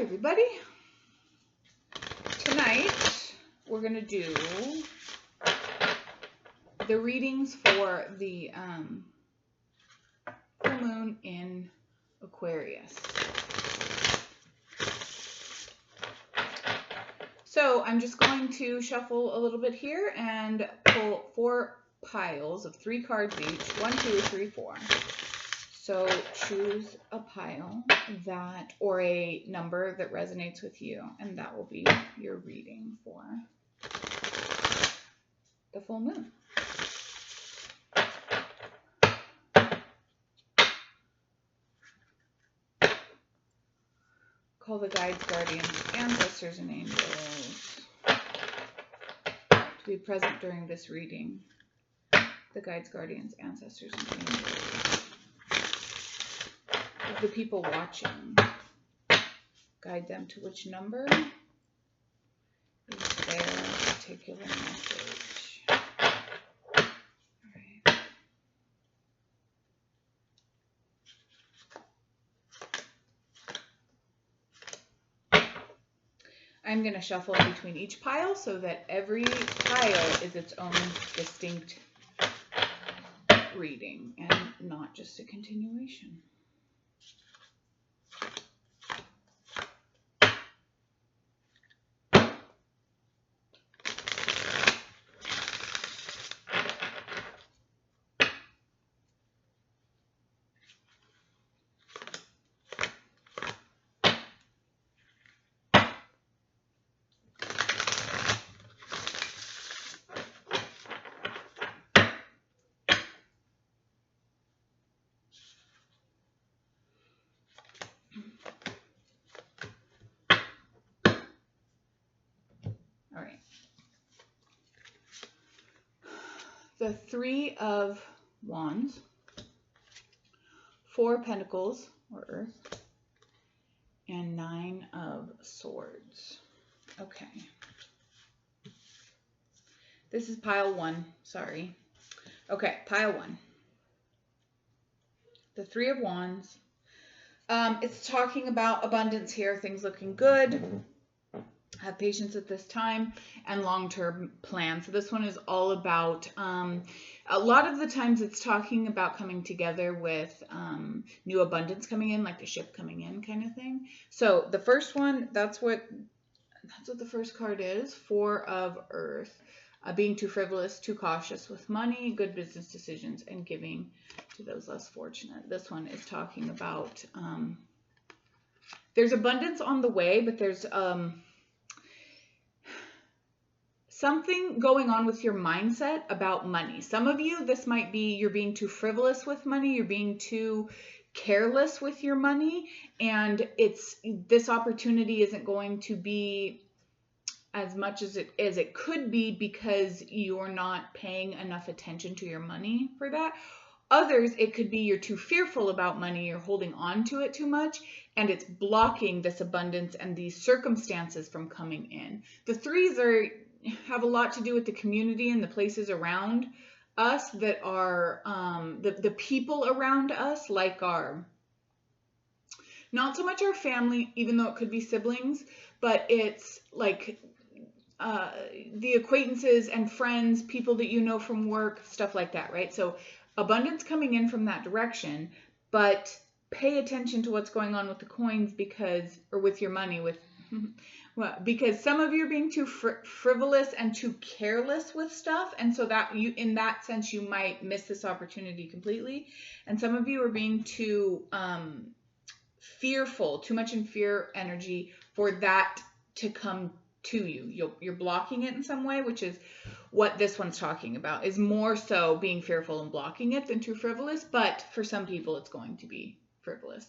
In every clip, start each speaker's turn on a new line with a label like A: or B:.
A: everybody. Tonight we're going to do the readings for the full moon in Aquarius. So I'm just going to shuffle a little bit here and pull 4 piles of 3 cards each, 1, 2, 3, 4. So choose a pile that, or a number that resonates with you, and that will be your reading for the full moon. Call the guides, guardians, ancestors, and angels to be present during this reading. The guides, guardians, ancestors, and angels. The people watching, guide them to which number is their particular message. All right. I'm going to shuffle in between each pile so that every pile is its own distinct reading and not just a continuation. All right. The 3 of Wands, 4 Pentacles, or Earth, and 9 of Swords. Okay. This is pile 1, sorry. Okay, pile 1. The 3 of Wands. It's talking about abundance here, things looking good. Have patience at this time, and long-term plans. So this one is all about, a lot of the times it's talking about coming together with new abundance coming in, like the ship coming in kind of thing. So the first one, that's what the first card is, 4 of Earth. Being too frivolous, too cautious with money, good business decisions, and giving to those less fortunate. This one is talking about, there's abundance on the way, but there's something going on with your mindset about money. Some of you, this might be you're being too frivolous with money, you're being too careless with your money, and this opportunity isn't going to be as much as it could be because you're not paying enough attention to your money for that. Others, it could be you're too fearful about money, you're holding on to it too much, and it's blocking this abundance and these circumstances from coming in. The 3s have a lot to do with the community and the places around us that are the people around us, like not so much our family, even though it could be siblings, but it's like the acquaintances and friends, people that you know from work, stuff like that, right? So abundance coming in from that direction, but pay attention to what's going on with the coins or with your money, because some of you are being too frivolous and too careless with stuff, and so that in that sense you might miss this opportunity completely. And some of you are being too fearful, too much in fear energy for that to come to you. You're blocking it in some way, which is what this one's talking about, is more so being fearful and blocking it than too frivolous, but for some people it's going to be frivolous.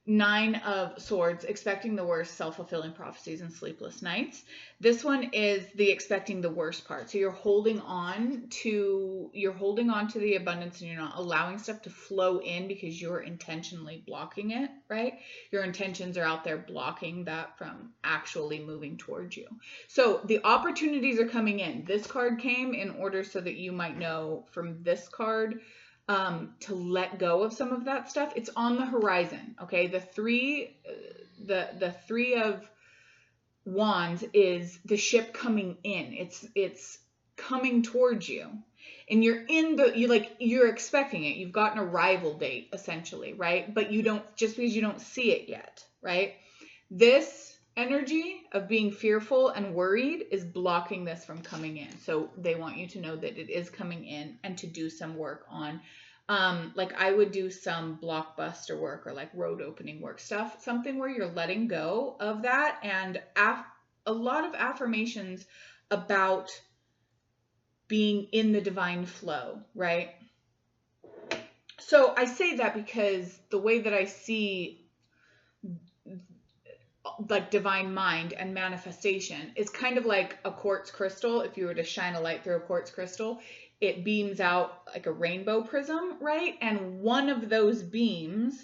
A: 9 of Swords, expecting the worst, self-fulfilling prophecies, and sleepless nights. This one is the expecting the worst part. So you're holding on to the abundance, and you're not allowing stuff to flow in because you're intentionally blocking it, right? Your intentions are out there blocking that from actually moving towards you. So the opportunities are coming in. This card came in order so that you might know from this card to let go of some of that stuff. It's on the horizon, okay? The 3 the Three of Wands is the ship coming in. It's coming towards you. And you're expecting it. You've got an arrival date essentially, right? But you don't, just because you don't see it yet, right? This energy of being fearful and worried is blocking this from coming in. So they want you to know that it is coming in and to do some work on like I would do some blockbuster work or like road opening work stuff, something where you're letting go of that, and a lot of affirmations about being in the divine flow, right? So I say that because the way that I see like divine mind and manifestation is kind of like a quartz crystal. If you were to shine a light through a quartz crystal, it beams out like a rainbow prism, right? And one of those beams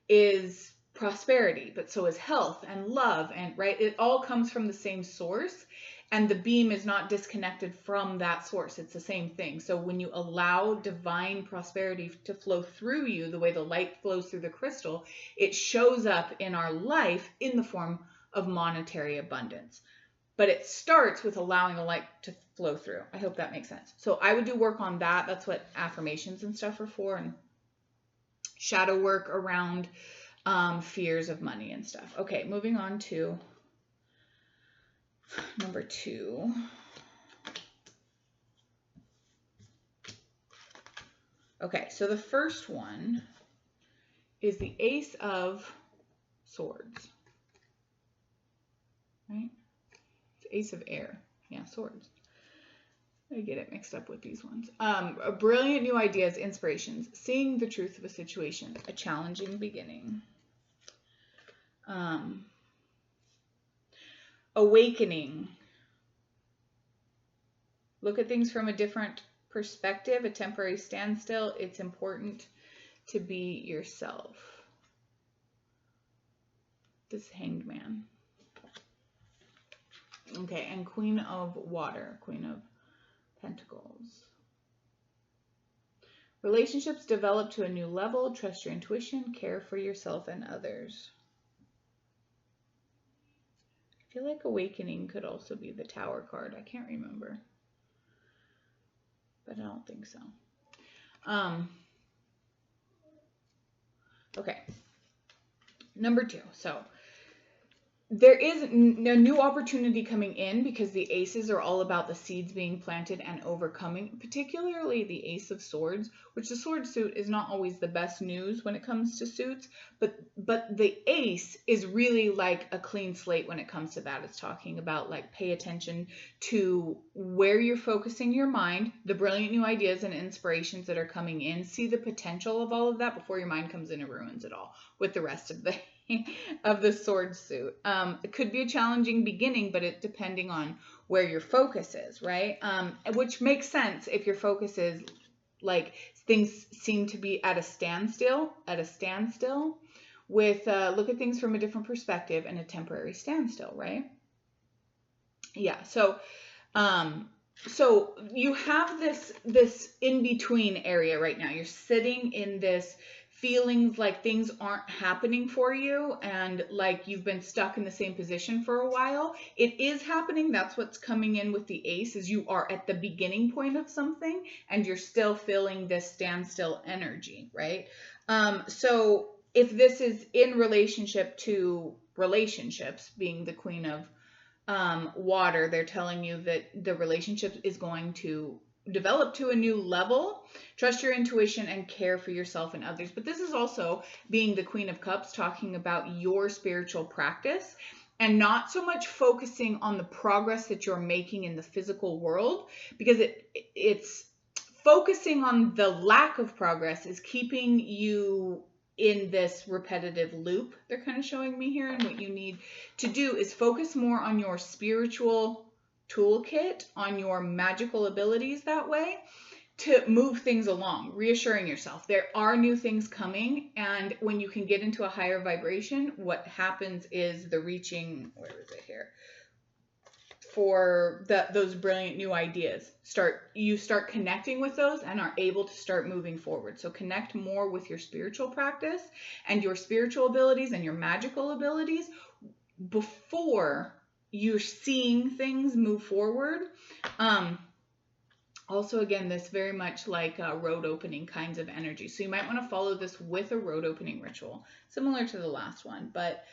A: is prosperity, but so is health and love, and right, it all comes from the same source, and the beam is not disconnected from that source. It's the same thing. So when you allow divine prosperity to flow through you the way the light flows through the crystal, it shows up in our life in the form of monetary abundance. But it starts with allowing the light to flow through. I hope that makes sense. So I would do work on that. That's what affirmations and stuff are for, and shadow work around fears of money and stuff. Okay, moving on to number 2. Okay, so the first one is the Ace of Swords, right? It's Ace of Air. Yeah, swords. I get it mixed up with these ones. Brilliant new ideas, inspirations, seeing the truth of a situation, a challenging beginning. Awakening. Look at things from a different perspective, a temporary standstill. It's important to be yourself. This Hanged Man. Okay, and Queen of Water, Queen of Pentacles. Relationships develop to a new level. Trust your intuition. Care for yourself and others. I feel like Awakening could also be the Tower card. I can't remember, but I don't think so. Okay. Number 2. So there is a new opportunity coming in because the aces are all about the seeds being planted and overcoming, particularly the Ace of Swords, which the sword suit is not always the best news when it comes to suits, but the ace is really like a clean slate when it comes to that. It's talking about like pay attention to where you're focusing your mind, the brilliant new ideas and inspirations that are coming in. See the potential of all of that before your mind comes in and ruins it all with the rest of the of the sword suit. It could be a challenging beginning, but it depending on where your focus is, right? Which makes sense if your focus is like things seem to be at a standstill with look at things from a different perspective and a temporary standstill, right? Yeah. So you have this in between area right now. You're sitting in this feelings like things aren't happening for you and like you've been stuck in the same position for a while. It is happening. That's what's coming in with the ace, is you are at the beginning point of something and you're still feeling this standstill energy, right? So if this is in relationship to relationships, being the Queen of Water, they're telling you that the relationship is going to develop to a new level. Trust your intuition and care for yourself and others. But this is also, being the Queen of Cups, talking about your spiritual practice and not so much focusing on the progress that you're making in the physical world, because it's focusing on the lack of progress is keeping you in this repetitive loop. They're kind of showing me here, and what you need to do is focus more on your spiritual toolkit, on your magical abilities that way, to move things along, reassuring yourself there are new things coming. And when you can get into a higher vibration, what happens is the reaching, where is it here? those brilliant new ideas. You start connecting with those and are able to start moving forward. So connect more with your spiritual practice and your spiritual abilities and your magical abilities before you're seeing things move forward. Also, again, this very much like road opening kinds of energy. So you might want to follow this with a road opening ritual, similar to the last one, but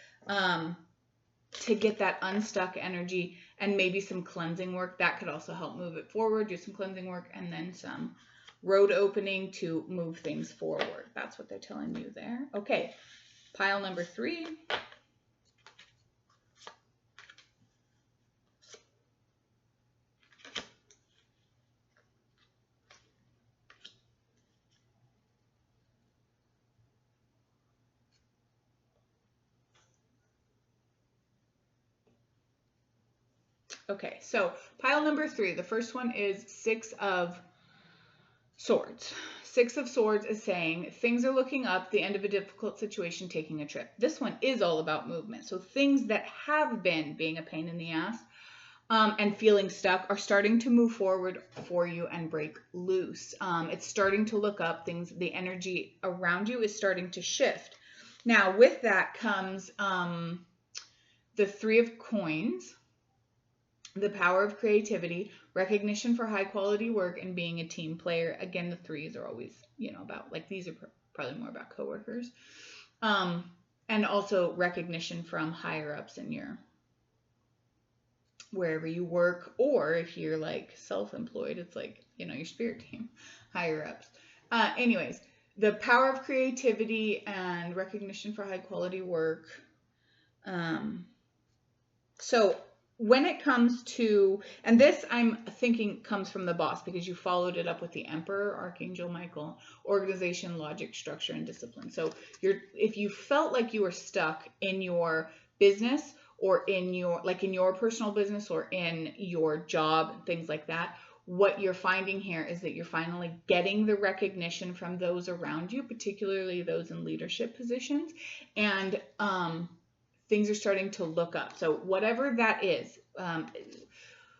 A: to get that unstuck energy and maybe some cleansing work. That could also help move it forward. Do some cleansing work and then some road opening to move things forward. That's what they're telling you there. Okay, pile number 3. Okay, so pile number 3, the first one is 6 of Swords. 6 of Swords is saying things are looking up, the end of a difficult situation, taking a trip. This one is all about movement. So things that have been being a pain in the ass and feeling stuck are starting to move forward for you and break loose. It's starting to look up. The energy around you is starting to shift. Now, with that comes the 3 of Coins, the power of creativity, recognition for high quality work, and being a team player. Again, the 3s are always, about, like, these are probably more about coworkers. And also recognition from higher ups in wherever you work, or if you're like self-employed, it's like, your spirit team, higher ups. Anyways, the power of creativity and recognition for high quality work. So when it comes to, and this I'm thinking comes from the Boss, because you followed it up with the Emperor, Archangel Michael, organization, logic, structure, and discipline. So if you felt like you were stuck in your business, or in your personal business, or in your job, things like that, what you're finding here is that you're finally getting the recognition from those around you, particularly those in leadership positions, and things are starting to look up. So whatever that is,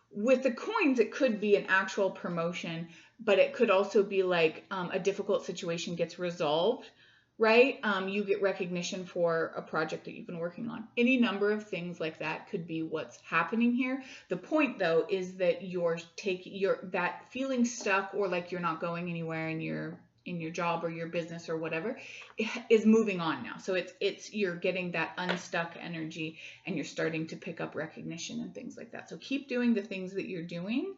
A: with the Coins, it could be an actual promotion, but it could also be like a difficult situation gets resolved, right? You get recognition for a project that you've been working on. Any number of things like that could be what's happening here. The point, though, is that that feeling stuck, or like you're not going anywhere in your job or your business or whatever, is moving on now. So you're getting that unstuck energy, and you're starting to pick up recognition and things like that. So keep doing the things that you're doing.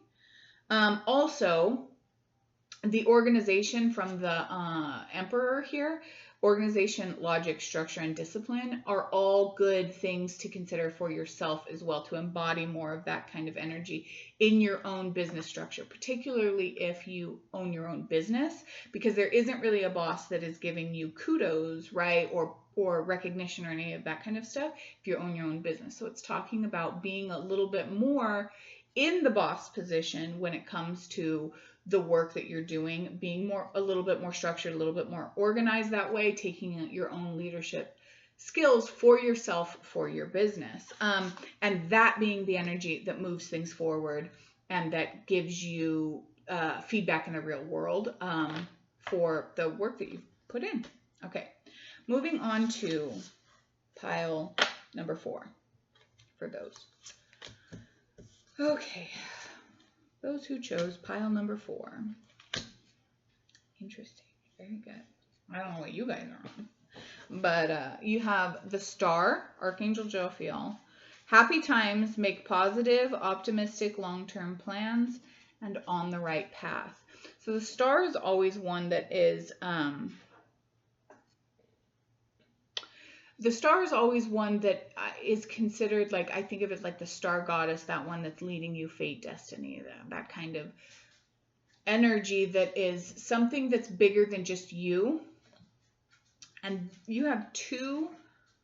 A: Also, the organization from the Emperor here, organization, logic, structure, and discipline, are all good things to consider for yourself as well, to embody more of that kind of energy in your own business structure, particularly if you own your own business, because there isn't really a boss that is giving you kudos, right, or recognition or any of that kind of stuff if you own your own business. So it's talking about being a little bit more in the boss position when it comes to the work that you're doing, being a little bit more structured, a little bit more organized that way, taking your own leadership skills for yourself, for your business. And that being the energy that moves things forward and that gives you feedback in the real world for the work that you've put in. Okay, moving on to pile number 4 for those. Okay. Those who chose pile number 4. Interesting. Very good. I don't know what you guys are on. But you have the Star, Archangel Jophiel. Happy times, make positive, optimistic, long-term plans, and on the right path. So the Star is always one that is... the Star is always one that is considered, like, I think of it like the star goddess, that one that's leading you, fate, destiny, that kind of energy that is something that's bigger than just you. And you have 2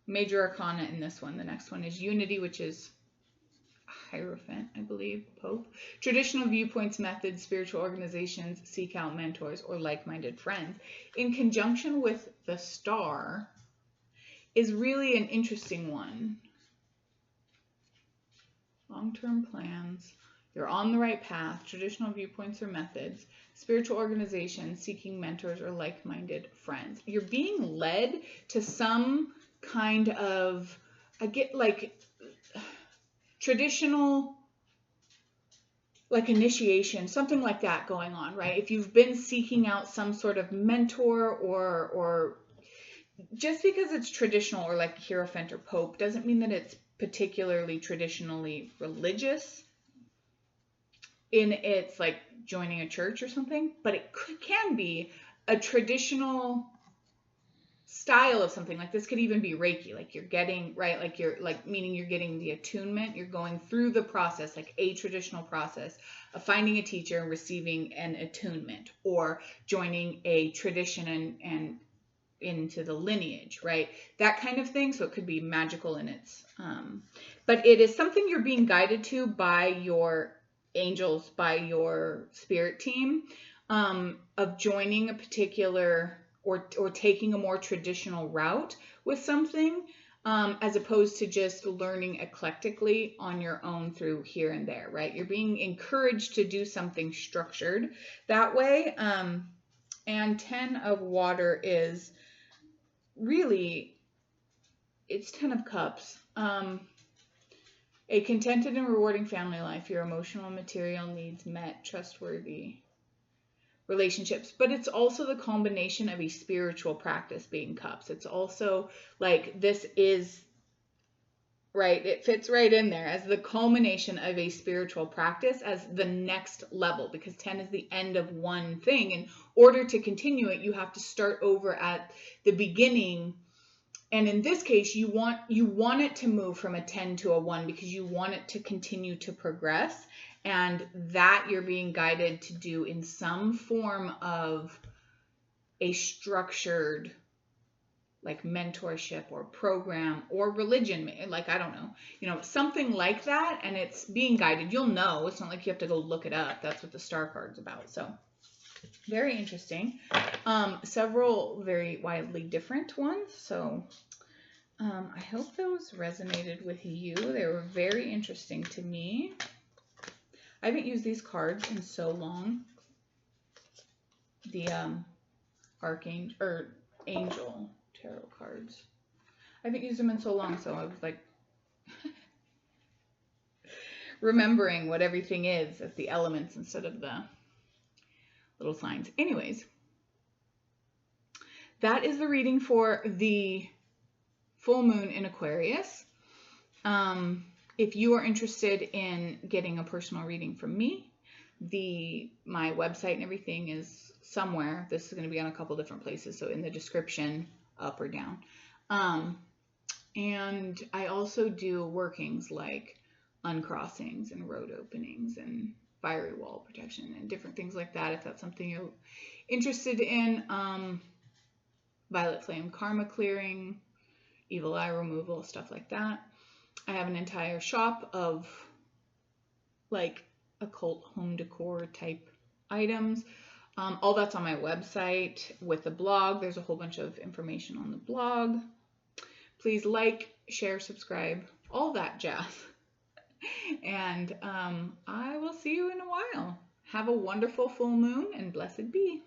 A: major arcana in this one. The next one is Unity, which is Hierophant, I believe, Pope. Traditional viewpoints, methods, spiritual organizations, seek out mentors or like-minded friends. In conjunction with the Star is really an interesting one. long-term plans, you're on the right path, traditional viewpoints or methods, spiritual organization, seeking mentors or like-minded friends. You're being led to some kind of, I get like traditional, like initiation, something like that going on, right? If you've been seeking out some sort of mentor or just because it's traditional or like Hierophant or Pope doesn't mean that it's particularly traditionally religious in its like joining a church or something, but it can be a traditional style of something. Like this could even be Reiki, like you're getting, right, like you're like, meaning you're getting the attunement, you're going through the process, like a traditional process of finding a teacher and receiving an attunement, or joining a tradition and into the lineage, right? That kind of thing. So it could be magical in its, but it is something you're being guided to by your angels, by your spirit team, of joining a particular or taking a more traditional route with something, as opposed to just learning eclectically on your own through here and there, right? You're being encouraged to do something structured that way. And 10 of water is really, it's 10 of cups. A contented and rewarding family life, your emotional and material needs met, trustworthy relationships. But it's also the combination of a spiritual practice being cups. It's also like, this is, right, it fits right in there as the culmination of a spiritual practice as the next level, because 10 is the end of one thing. In order to continue it, you have to start over at the beginning. And in this case, you want it to move from a 10 to a 1 because you want it to continue to progress. And that you're being guided to do in some form of a structured, like mentorship or program or religion, like, I don't know, something like that. And it's being guided. You'll know. It's not like you have to go look it up. That's what the star card's about. So very interesting. Several very widely different ones. So I hope those resonated with you. They were very interesting to me. I haven't used these cards in so long. The Archangel or Angel tarot cards. I haven't used them in so long, so I was like remembering what everything is as the elements instead of the little signs. Anyways, that is the reading for the full moon in Aquarius. If you are interested in getting a personal reading from me, my website and everything is somewhere. This is going to be on a couple different places, so in the description, up or down. And I also do workings like uncrossings and road openings and fiery wall protection and different things like that, if that's something you're interested in. Violet flame karma clearing, evil eye removal, stuff like that. I have an entire shop of like occult home decor type items. All that's on my website with the blog. There's a whole bunch of information on the blog. Please like, share, subscribe, all that jazz. And I will see you in a while. Have a wonderful full moon and blessed be.